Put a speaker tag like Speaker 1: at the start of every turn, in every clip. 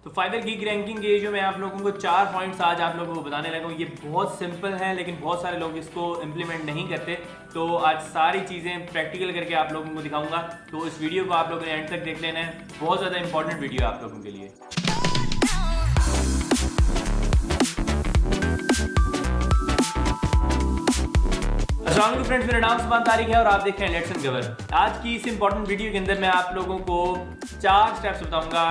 Speaker 1: तो fibre geek ranking के जो मैं आप लोगों को 4 पॉइंट्स आज आप लोगों को बताने लगा हूँ, ये बहुत सिंपल है लेकिन बहुत सारे लोग इसको इम्प्लीमेंट नहीं करते। तो आज सारी चीज़ें प्रैक्टिकल करके आप लोगों को दिखाऊंगा, तो इस वीडियो को आप लोगों ने एंड तक देख लेना है। बहुत ज़्यादा इंपॉर्टेंट वीडियो है आप लोगों के लिए। अस्सलाम फ्रेंड्स, मेरा नाम सुभान तारिक है और आप देख रहे हैं लेट्स अनकवर। आज की इस इंपॉर्टेंट वीडियो के अंदर मैं आप लोगों को 4 स्टेप्स बताऊंगा।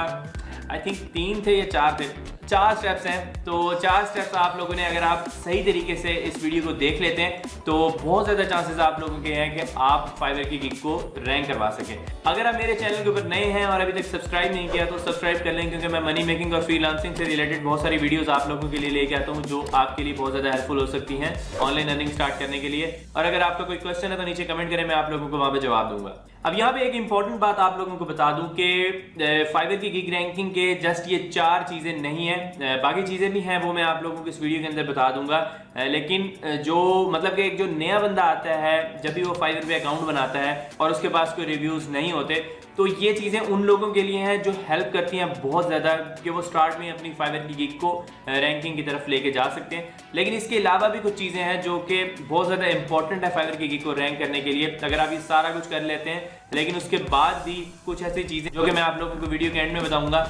Speaker 1: आई थिंक 3 थे या 4 थे, 4 स्टेप्स हैं। तो 4 स्टेप्स आप लोगों ने अगर आप सही तरीके से इस वीडियो को देख लेते हैं तो बहुत ज़्यादा चांसेस आप लोगों के हैं कि आप फाइवर की गिग को रैंक करवा सकें। अगर आप मेरे चैनल के ऊपर नए हैं और अभी तक सब्सक्राइब नहीं किया तो सब्सक्राइब कर लें, क्योंकि मैं मनी मेकिंग और फ्रीलांसिंग से रिलेटेड बहुत सारी वीडियोस आप लोगों के लिए लेके आता हूँ जो आपके लिए बहुत ज़्यादा हेल्पफुल हो सकती हैं ऑनलाइन अर्निंग स्टार्ट करने के लिए। और अगर आपका कोई क्वेश्चन है तो नीचे कमेंट करें, मैं आप लोगों को वहाँ पर जवाब दूंगा। अब यहाँ पे एक इंपॉर्टेंट बात आप लोगों को बता दूं कि फाइवर की गिग रैंकिंग के जस्ट ये 4 चीज़ें नहीं हैं, बाकी चीज़ें भी हैं, वो मैं आप लोगों को इस वीडियो के अंदर बता दूंगा। लेकिन जो मतलब कि एक जो नया बंदा आता है जब भी वो फाइवर पे अकाउंट बनाता है और उसके पास कोई रिव्यूज़ नहीं होते, तो ये चीज़ें उन लोगों के लिए हैं जो हेल्प करती हैं बहुत ज़्यादा कि वो स्टार्ट में अपनी फाइवर की गिग को रैंकिंग की तरफ लेके जा सकते हैं। लेकिन इसके अलावा भी कुछ चीज़ें हैं जो कि बहुत ज़्यादा इंपॉर्टेंट है फाइवर की गिग को रैंक करने के लिए। अगर आप ये सारा कुछ कर लेते हैं, लेकिन उसके बाद भी कुछ ऐसी चीज़ें जो कि मैं आप लोगों को वीडियो के एंड में बताऊंगा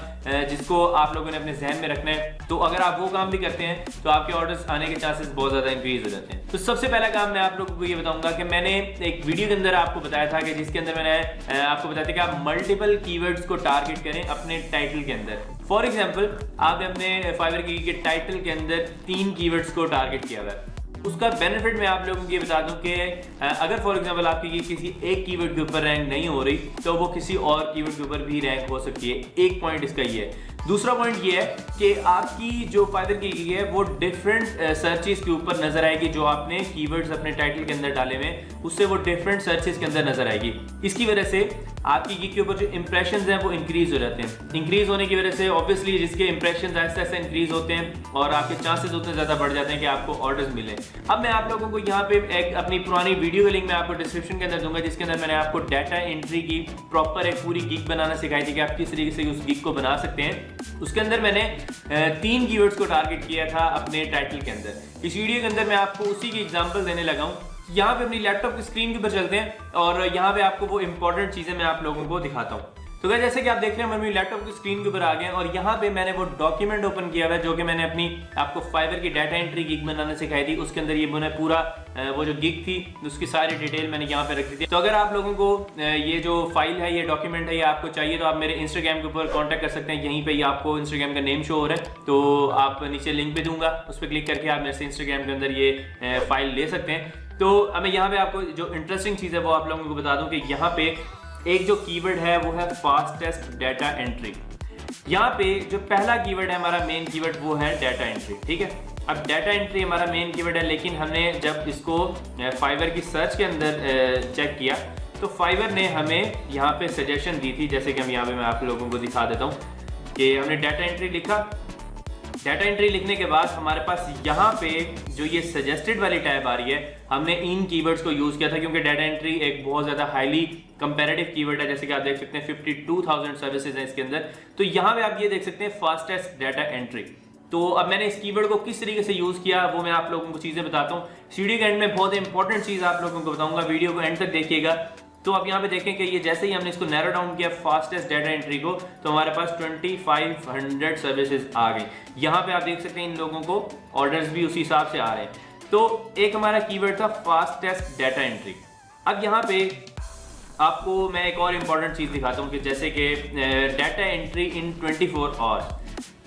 Speaker 1: जिसको आप लोगों ने अपने जहन में रखना है, तो अगर आप वो काम भी करते हैं तो आपके ऑर्डर्स आने के चांसेस बहुत ज़्यादा इंक्रीज हो जाते हैं। तो सबसे पहला काम मैं आप लोगों को ये बताऊंगा कि मैंने एक वीडियो के अंदर आपको बताया था कि जिसके अंदर मैंने आपको बताया था कि आप मल्टीपल कीवर्ड्स को टारगेट करें अपने टाइटल के अंदर। फॉर एग्जाम्पल, आपने अपने फाइवर की के टाइटल के अंदर 3 कीवर्ड्स को टारगेट किया हुआ है। उसका बेनिफिट मैं आप लोगों को ये बता दूं कि अगर फॉर एग्जांपल आपकी किसी एक कीवर्ड के ऊपर रैंक नहीं हो रही तो वो किसी और कीवर्ड के ऊपर भी रैंक हो सकती है। एक पॉइंट इसका ये है। दूसरा पॉइंट ये है कि आपकी जो फाइवर की गिग है वो डिफरेंट सर्चेस के ऊपर नजर आएगी। जो आपने कीवर्ड्स अपने टाइटल के अंदर डाले हुए उससे वो डिफरेंट सर्चेस के अंदर नजर आएगी। इसकी वजह से आपकी गिग के ऊपर जो इंप्रेशंस हैं वो इंक्रीज हो जाते हैं। इंक्रीज होने की वजह से ऑब्वियसली जिसके इंप्रेशंस ऐसे ऐसे इंक्रीज होते हैं और आपके चांसेस उतने ज़्यादा बढ़ जाते हैं कि आपको ऑर्डर्स मिले। अब मैं आप लोगों को यहाँ पे एक अपनी पुरानी वीडियो का लिंक मैं आपको डिस्क्रिप्शन के अंदर दूंगा, जिसके अंदर मैंने आपको डाटा एंट्री की प्रॉपर एक पूरी गिग बनाना सिखाई थी कि आप किस तरीके से उस गिग को बना सकते हैं। उसके अंदर मैंने 3 कीवर्ड्स को टारगेट किया था अपने टाइटल के अंदर। इस वीडियो के अंदर मैं आपको उसी की एग्जांपल देने लगा हूँ। यहाँ पे अपनी लैपटॉप की स्क्रीन के ऊपर चलते हैं और यहाँ पे आपको वो इंपॉर्टेंट चीजें मैं आप लोगों को दिखाता हूँ। तो गाइस, जैसे कि आप देख रहे हैं मैं अपनी लैपटॉप की स्क्रीन के ऊपर आ गए और यहाँ पे मैंने वो डॉक्यूमेंट ओपन किया हुआ है जो कि मैंने अपनी आपको फाइवर की डाटा एंट्री गिग बनाने सिखाई थी। उसके अंदर ये मैंने पूरा वो जो गिग थी उसकी सारी डिटेल मैंने यहाँ पे रखी थी। तो अगर आप लोगों को ये जो फाइल है, ये डॉक्यूमेंट है, ये आपको चाहिए तो आप मेरे इंस्टाग्राम के ऊपर कॉन्टैक्ट कर सकते हैं। यहीं पर आपको इंस्टाग्राम का नेम शो हो रहा है, तो आप नीचे लिंक पे दूंगा, उस पर क्लिक करके आप मेरे से इंस्टाग्राम के अंदर ये फाइल ले सकते हैं। तो अब मैं यहाँ पे आपको जो इंटरेस्टिंग चीज़ है वो आप लोगों को बता दूं कि यहाँ पे एक जो कीवर्ड है वो है फास्टेस्ट डाटा एंट्री। यहाँ पे जो पहला कीवर्ड है हमारा मेन कीवर्ड वो है डाटा एंट्री, ठीक है। अब डाटा एंट्री हमारा मेन कीवर्ड है, लेकिन हमने जब इसको फाइवर की सर्च के अंदर चेक किया तो फाइवर ने हमें यहाँ पे सजेशन दी थी। जैसे कि हम यहाँ पे मैं आप लोगों को दिखा देता हूँ कि हमने डाटा एंट्री लिखा। डाटा एंट्री लिखने के बाद हमारे पास यहाँ पे जो ये सजेस्टेड वाली टैब आ रही है, हमने इन कीवर्ड्स को यूज किया था क्योंकि डाटा एंट्री एक बहुत ज्यादा हाईली कंपैरेटिव कीवर्ड है। जैसे कि आप देख सकते हैं 52,000 सर्विसेज हैं इसके अंदर। तो यहाँ पे आप ये देख सकते हैं फास्टेस्ट डाटा एंट्री। तो अब मैंने इस कीवर्ड को किस तरीके से यूज किया वो मैं आप लोगों को चीजें बताता हूँ। वीडियो के एंड में बहुत इंपॉर्टेंट चीज आप लोगों को बताऊंगा, वीडियो को एंड तक देखिएगा। तो अब यहाँ पे देखें कि ये जैसे ही हमने इसको नैरो डाउन किया फास्टेस्ट डाटा एंट्री को, तो हमारे पास 2500 सर्विसेज आ गई। यहाँ पे आप देख सकते हैं इन लोगों को ऑर्डर्स भी उसी हिसाब से आ रहे हैं। तो एक हमारा कीवर्ड था फास्टेस्ट डाटा एंट्री। अब यहाँ पे आपको मैं एक और इम्पॉर्टेंट चीज दिखाता हूँ कि जैसे कि डाटा एंट्री इन 24 आवर्स।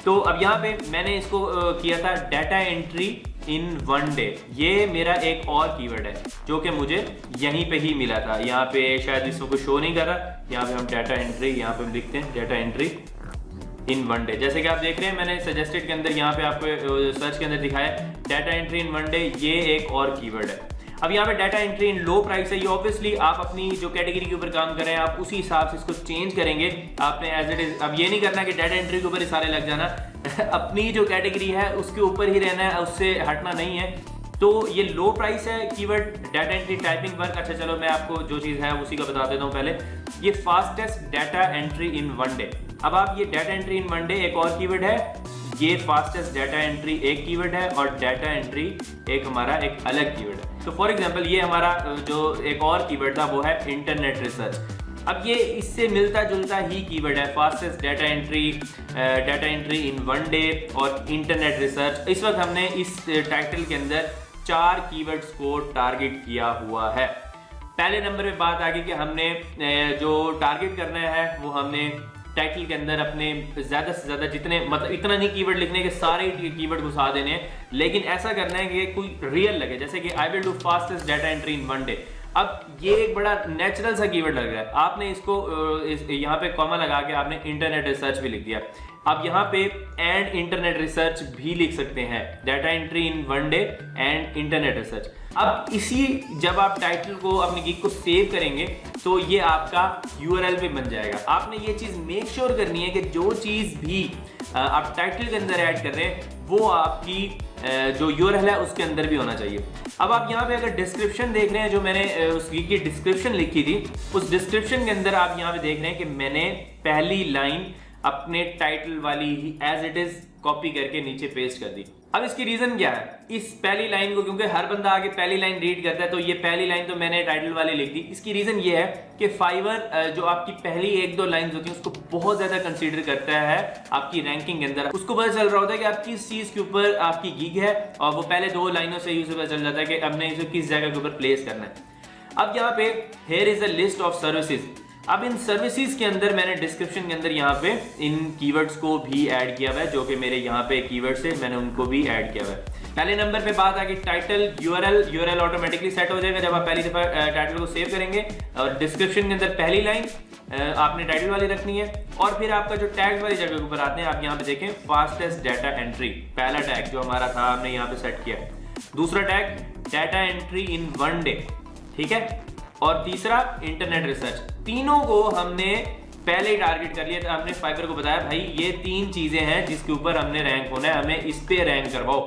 Speaker 1: तो अब यहाँ पे मैंने इसको किया था डाटा एंट्री इन 1 डे। ये मेरा एक और कीवर्ड है जो कि मुझे यहीं पे ही मिला था। यहाँ पे शायद इसमें को शो नहीं कर रहा। यहाँ पे हम डाटा एंट्री यहाँ पे लिखते हैं डाटा एंट्री इन 1 डे। जैसे कि आप देख रहे हैं मैंने सजेस्टेड के अंदर यहाँ पे आपको सर्च के अंदर दिखाया डाटा एंट्री इन 1 डे, ये एक और कीवर्ड है। अब यहाँ पे data entry in low price है। ये ऑब्वियसली आप अपनी जो कैटेगरी के ऊपर काम कर रहे हैं आप उसी हिसाब से इसको चेंज करेंगे। आपने एज इट इज अब ये नहीं करना कि डाटा एंट्री के ऊपर ही सारे लग जाना अपनी जो कैटेगरी है उसके ऊपर ही रहना है, उससे हटना नहीं है। तो ये लो प्राइस है keyword data entry typing work. अच्छा चलो मैं आपको जो चीज़ है उसी का बता देता हूँ। पहले ये fastest data entry in 1 day, अब आप ये data entry in one day एक और कीवर्ड है, ये फास्टेस्ट डाटा एंट्री एक कीवर्ड है और डाटा एंट्री एक हमारा एक अलग कीवर्ड है। तो फॉर एग्जांपल ये हमारा जो एक और कीवर्ड था वो है इंटरनेट रिसर्च। अब ये इससे मिलता जुलता ही कीवर्ड है, fastest data entry in one day और इंटरनेट रिसर्च। इस वक्त हमने इस टाइटल के अंदर 4 कीवर्ड्स को टारगेट किया हुआ है। पहले नंबर पे बात आ गई कि हमने जो टारगेट करना है वो हमने टाइटल के अंदर अपने ज्यादा से ज्यादा जितने, मतलब इतना नहीं कीवर्ड लिखने के सारे कीवर्ड घुसा देने हैं, लेकिन ऐसा करना है कि कोई रियल लगे, जैसे कि I will do fastest data entry in one day. अब ये एक बड़ा नेचुरल सा कीवर्ड लग रहा है, आपने इसको यहाँ पे कॉमा लगा के आपने इंटरनेट रिसर्च भी लिख दिया। अब यहाँ पे एंड इंटरनेट रिसर्च भी लिख सकते हैं, data entry in one day and internet research. अब इसी जब आप टाइटल को अपनी गिग को सेव करेंगे तो ये आपका यूआरएल भी बन जाएगा। आपने ये चीज मेक श्योर करनी है कि जो चीज भी आप टाइटल के अंदर ऐड कर रहे हैं वो आपकी जो यूआरएल है उसके अंदर भी होना चाहिए। अब आप यहाँ पे अगर डिस्क्रिप्शन देख रहे हैं, जो मैंने उस गिग की डिस्क्रिप्शन लिखी थी, उस डिस्क्रिप्शन के अंदर आप यहाँ पे देख रहे हैं कि मैंने पहली लाइन अपने टाइटल वाली ही एज इट इज कॉपी करके नीचे पेस्ट कर दी। अब इसकी रीजन क्या है, इस पहली लाइन को, क्योंकि हर बंदा आगे पहली लाइन रीड करता है तो ये पहली लाइन तो मैंने टाइटल वाली लिख दी। इसकी रीजन ये है कि फाइवर जो आपकी पहली 1-2 लाइंस होती हैं उसको बहुत ज्यादा कंसीडर करता है आपकी रैंकिंग के अंदर। उसको पता चल रहा होता है कि आप किस चीज के ऊपर आपकी गिग है और वो पहले 2 लाइनों से ही उसे पता चल जाता है कि हमने इसे किस जगह के ऊपर प्लेस करना है। अब यहाँ पे here is a list of services. अब इन सर्विसेज के अंदर मैंने डिस्क्रिप्शन के अंदर यहाँ पे इन कीवर्ड्स को भी ऐड किया हुआ है, जो कि मेरे यहाँ पे कीवर्ड्स है, मैंने उनको भी ऐड किया हुआ है। पहले नंबर पे बात आ गई टाइटल, यूआरएल ऑटोमेटिकली सेट हो जाएगा जब आप पहली दफा टाइटल को सेव करेंगे। और डिस्क्रिप्शन के अंदर पहली लाइन आपने टाइटल वाली रखनी है और फिर आपका जो टैग्स वाली जगह के ऊपर आते हैं, आप यहाँ पे देखें फास्टेस्ट डाटा एंट्री, पहला टैग जो हमारा था हमने यहाँ पे सेट किया। दूसरा tag data entry in one day, ठीक है, और तीसरा इंटरनेट रिसर्च। तीनों को हमने पहले ही टारगेट कर लिया था। हमने फाइवर को बताया भाई ये 3 चीजें हैं जिसके ऊपर हमने रैंक होना है, हमें इस पे रैंक करवाओ।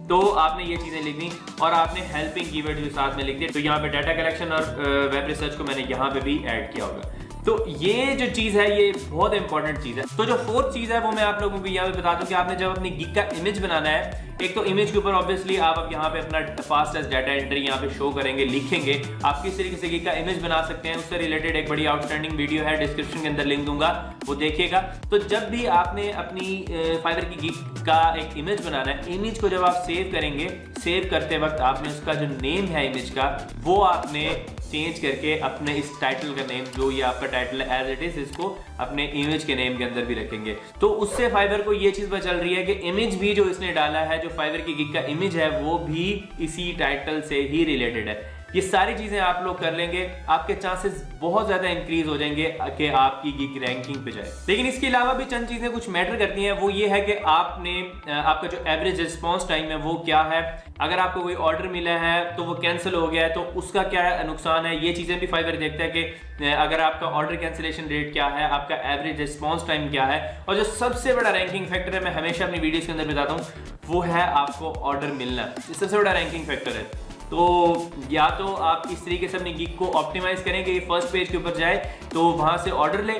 Speaker 1: तो आपने ये चीजें लिखनी और आपने हेल्पिंग कीवर्ड भी साथ में लिख दिए। तो यहाँ पे डाटा कलेक्शन और वेब रिसर्च को मैंने यहाँ पे भी ऐड किया होगा। तो ये जो चीज है ये बहुत इंपॉर्टेंट चीज है। तो जो 4th चीज है वो मैं आप लोगों को यहाँ पे बता दूं कि आपने जब अपनी गिग का इमेज बनाना है, एक तो इमेज के ऊपर ऑब्वियसली आप अब यहाँ पे अपना फास्टेस्ट डाटा एंट्री यहाँ पे शो करेंगे, लिखेंगे। आप किस तरीके से गिग का इमेज बना सकते हैं उससे रिलेटेड एक बड़ी आउटस्टैंडिंग वीडियो है, डिस्क्रिप्शन के अंदर लिंक दूंगा, वो देखिएगा। तो जब भी आपने अपनी फाइवर की गिग का एक इमेज बनाना है, इमेज को जब आप सेव करेंगे, सेव करते वक्त आपने उसका जो नेम है इमेज का वो आपने चेंज करके अपने इस टाइटल का नेम, जो ये आपका टाइटल है एज इट इज, इसको अपने इमेज के नेम के अंदर भी रखेंगे। तो उससे फाइवर को ये चीज पता चल रही है कि इमेज भी जो इसने डाला है, जो फाइवर की गिग का इमेज है, वो भी इसी टाइटल से ही रिलेटेड है। ये सारी चीजें आप लोग कर लेंगे, आपके चांसेस बहुत ज्यादा इंक्रीज हो जाएंगे कि आपकी गिग रैंकिंग पे जाए। लेकिन इसके अलावा भी चंद चीजें कुछ मैटर करती हैं, वो ये है कि आपने आपका जो एवरेज रिस्पॉन्स टाइम है वो क्या है। अगर आपको कोई ऑर्डर मिला है तो वो कैंसिल हो गया है तो उसका क्या नुकसान है, ये चीजें भी फाइवर देखता है कि अगर आपका ऑर्डर कैंसिलेशन रेट क्या है, आपका एवरेज रिस्पॉन्स टाइम क्या है। और जो सबसे बड़ा रैंकिंग फैक्टर है, मैं हमेशा अपनी वीडियोस के अंदर बताता हूँ, वो है आपको ऑर्डर मिलना। ये सबसे बड़ा रैंकिंग फैक्टर है। तो या तो आप इस तरीके से अपनी गिग को ऑप्टिमाइज करें कि फर्स्ट पेज के ऊपर जाए तो वहां से ऑर्डर ले,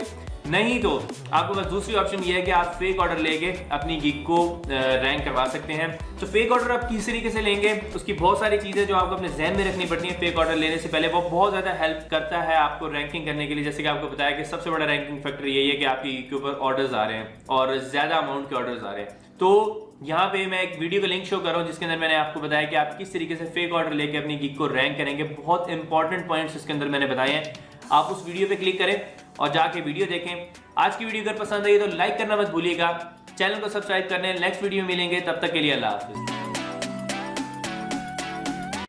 Speaker 1: नहीं तो आपको बस दूसरी ऑप्शन ये है कि आप फेक ऑर्डर लेके अपनी गिग को रैंक करवा सकते हैं। तो फेक ऑर्डर आप किस तरीके से लेंगे, उसकी बहुत सारी चीजें जो आपको अपने जहन में रखनी पड़ती हैं फेक ऑर्डर लेने से पहले। वो बहुत ज्यादा हेल्प करता है आपको रैंकिंग करने के लिए। जैसे कि आपको बताया कि सबसे बड़ा रैंकिंग फैक्टर यही है कि आपकी गिग के ऊपर ऑर्डर्स आ रहे हैं और ज्यादा अमाउंट के ऑर्डर्स आ रहे हैं। तो यहाँ पे मैं एक वीडियो का लिंक शो कर रहा हूँ जिसके अंदर मैंने आपको बताया कि आप किस तरीके से फेक ऑर्डर लेके अपनी गिग को रैंक करेंगे। बहुत इंपॉर्टेंट पॉइंट्स इसके अंदर मैंने बताए हैं। आप उस वीडियो पे क्लिक करें और जाके वीडियो देखें। आज की वीडियो अगर पसंद आई तो लाइक करना मत भूलिएगा, चैनल को सब्सक्राइब करने। नेक्स्ट वीडियो में मिलेंगे, तब तक के लिए अल्लाह हाफिज।